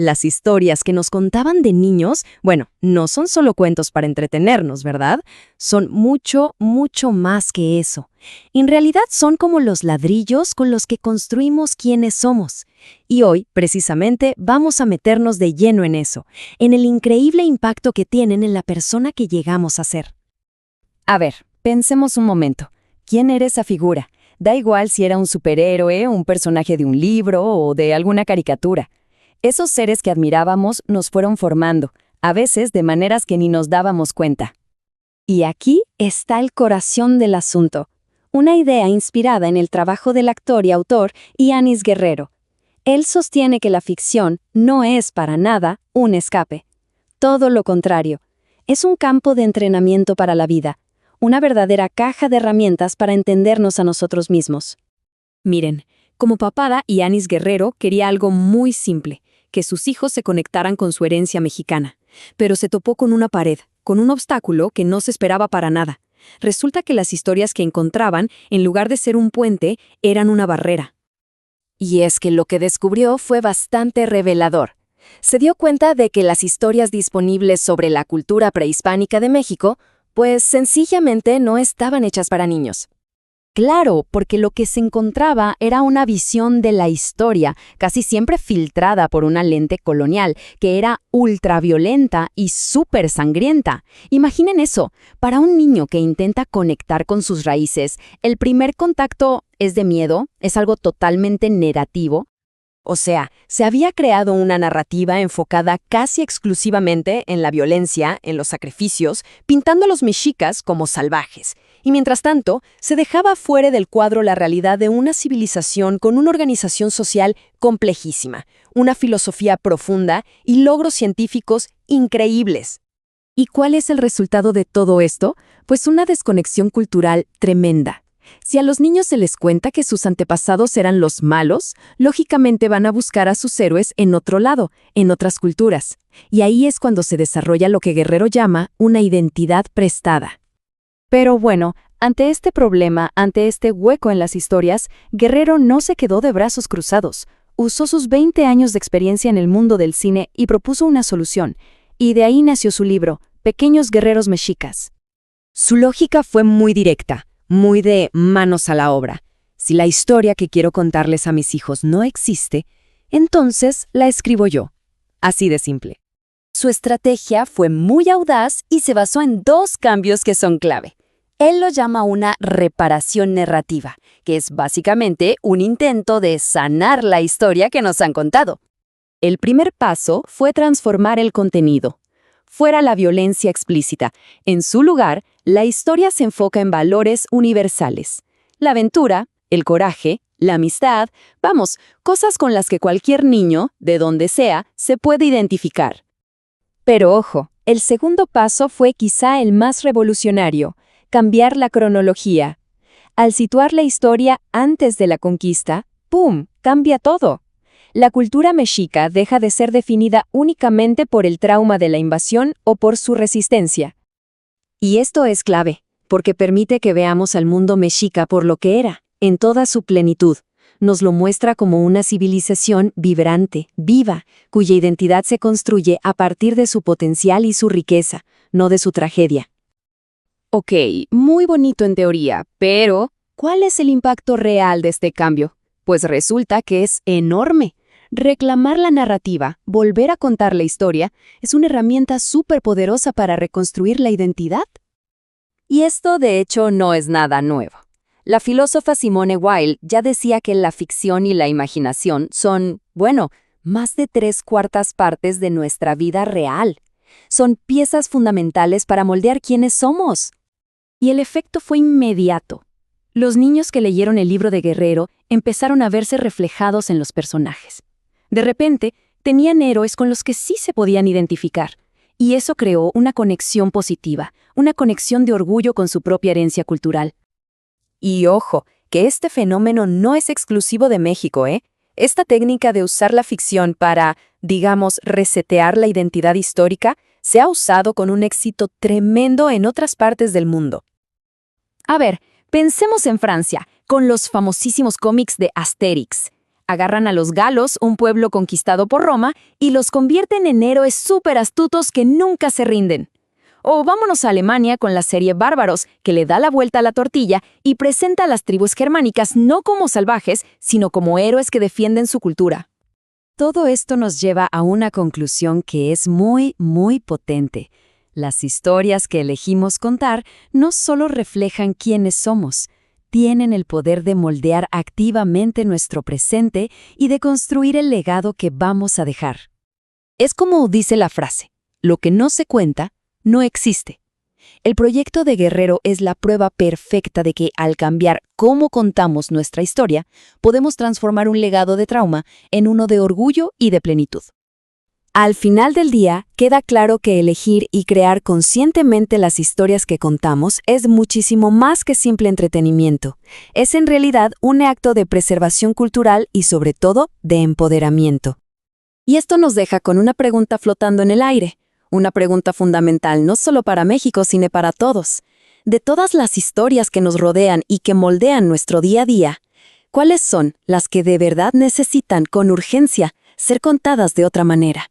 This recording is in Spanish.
Las historias que nos contaban de niños, bueno, no son solo cuentos para entretenernos, ¿verdad? Son mucho, mucho más que eso. En realidad son como los ladrillos con los que construimos quiénes somos. Y hoy, precisamente, vamos a meternos de lleno en eso, en el increíble impacto que tienen en la persona que llegamos a ser. A ver, pensemos un momento. ¿Quién era esa figura? Da igual si era un superhéroe, un personaje de un libro o de alguna caricatura. Esos seres que admirábamos nos fueron formando, a veces de maneras que ni nos dábamos cuenta. Y aquí está el corazón del asunto. Una idea inspirada en el trabajo del actor y autor Yanis Guerrero. Él sostiene que la ficción no es para nada un escape. Todo lo contrario. Es un campo de entrenamiento para la vida. Una verdadera caja de herramientas para entendernos a nosotros mismos. Miren, como papada, Yanis Guerrero quería algo muy simple, que sus hijos se conectaran con su herencia mexicana. Pero se topó con una pared, con un obstáculo que no se esperaba para nada. Resulta que las historias que encontraban, en lugar de ser un puente, eran una barrera. Y es que lo que descubrió fue bastante revelador. Se dio cuenta de que las historias disponibles sobre la cultura prehispánica de México, pues sencillamente no estaban hechas para niños. Claro, porque lo que se encontraba era una visión de la historia, casi siempre filtrada por una lente colonial, que era ultraviolenta y súper sangrienta. Imaginen eso, para un niño que intenta conectar con sus raíces, el primer contacto es de miedo, es algo totalmente negativo. O sea, se había creado una narrativa enfocada casi exclusivamente en la violencia, en los sacrificios, pintando a los mexicas como salvajes. Y mientras tanto, se dejaba fuera del cuadro la realidad de una civilización con una organización social complejísima, una filosofía profunda y logros científicos increíbles. ¿Y cuál es el resultado de todo esto? Pues una desconexión cultural tremenda. Si a los niños se les cuenta que sus antepasados eran los malos, lógicamente van a buscar a sus héroes en otro lado, en otras culturas. Y ahí es cuando se desarrolla lo que Guerrero llama una identidad prestada. Pero bueno, ante este problema, ante este hueco en las historias, Guerrero no se quedó de brazos cruzados. Usó sus 20 años de experiencia en el mundo del cine y propuso una solución. Y de ahí nació su libro, Pequeños Guerreros Mexicas. Su lógica fue muy directa, muy de manos a la obra. Si la historia que quiero contarles a mis hijos no existe, entonces la escribo yo. Así de simple. Su estrategia fue muy audaz y se basó en 2 cambios que son clave. Él lo llama una reparación narrativa, que es básicamente un intento de sanar la historia que nos han contado. El primer paso fue transformar el contenido. Fuera la violencia explícita. En su lugar, la historia se enfoca en valores universales. La aventura, el coraje, la amistad, vamos, cosas con las que cualquier niño, de donde sea, se puede identificar. Pero ojo, el segundo paso fue quizá el más revolucionario, cambiar la cronología. Al situar la historia antes de la conquista, ¡pum!, cambia todo. La cultura mexica deja de ser definida únicamente por el trauma de la invasión o por su resistencia. Y esto es clave, porque permite que veamos al mundo mexica por lo que era, en toda su plenitud. Nos lo muestra como una civilización vibrante, viva, cuya identidad se construye a partir de su potencial y su riqueza, no de su tragedia. Ok, muy bonito en teoría, pero ¿cuál es el impacto real de este cambio? Pues resulta que es enorme. Reclamar la narrativa, volver a contar la historia, es una herramienta súper poderosa para reconstruir la identidad. Y esto, de hecho, no es nada nuevo. La filósofa Simone Weil ya decía que la ficción y la imaginación son, bueno, más de 3/4 partes de nuestra vida real. Son piezas fundamentales para moldear quiénes somos. Y el efecto fue inmediato. Los niños que leyeron el libro de Guerrero empezaron a verse reflejados en los personajes. De repente, tenían héroes con los que sí se podían identificar. Y eso creó una conexión positiva, una conexión de orgullo con su propia herencia cultural. Y ojo, que este fenómeno no es exclusivo de México, ¿eh? Esta técnica de usar la ficción para, digamos, resetear la identidad histórica, se ha usado con un éxito tremendo en otras partes del mundo. A ver, pensemos en Francia, con los famosísimos cómics de Astérix. Agarran a los galos, un pueblo conquistado por Roma, y los convierten en héroes súper astutos que nunca se rinden. O vámonos a Alemania con la serie Bárbaros, que le da la vuelta a la tortilla y presenta a las tribus germánicas no como salvajes, sino como héroes que defienden su cultura. Todo esto nos lleva a una conclusión que es muy, muy potente. Las historias que elegimos contar no solo reflejan quiénes somos, tienen el poder de moldear activamente nuestro presente y de construir el legado que vamos a dejar. Es como dice la frase, lo que no se cuenta, no existe. El proyecto de Guerrero es la prueba perfecta de que, al cambiar cómo contamos nuestra historia, podemos transformar un legado de trauma en uno de orgullo y de plenitud. Al final del día, queda claro que elegir y crear conscientemente las historias que contamos es muchísimo más que simple entretenimiento. Es en realidad un acto de preservación cultural y, sobre todo, de empoderamiento. Y esto nos deja con una pregunta flotando en el aire. Una pregunta fundamental no solo para México, sino para todos. De todas las historias que nos rodean y que moldean nuestro día a día, ¿cuáles son las que de verdad necesitan con urgencia ser contadas de otra manera?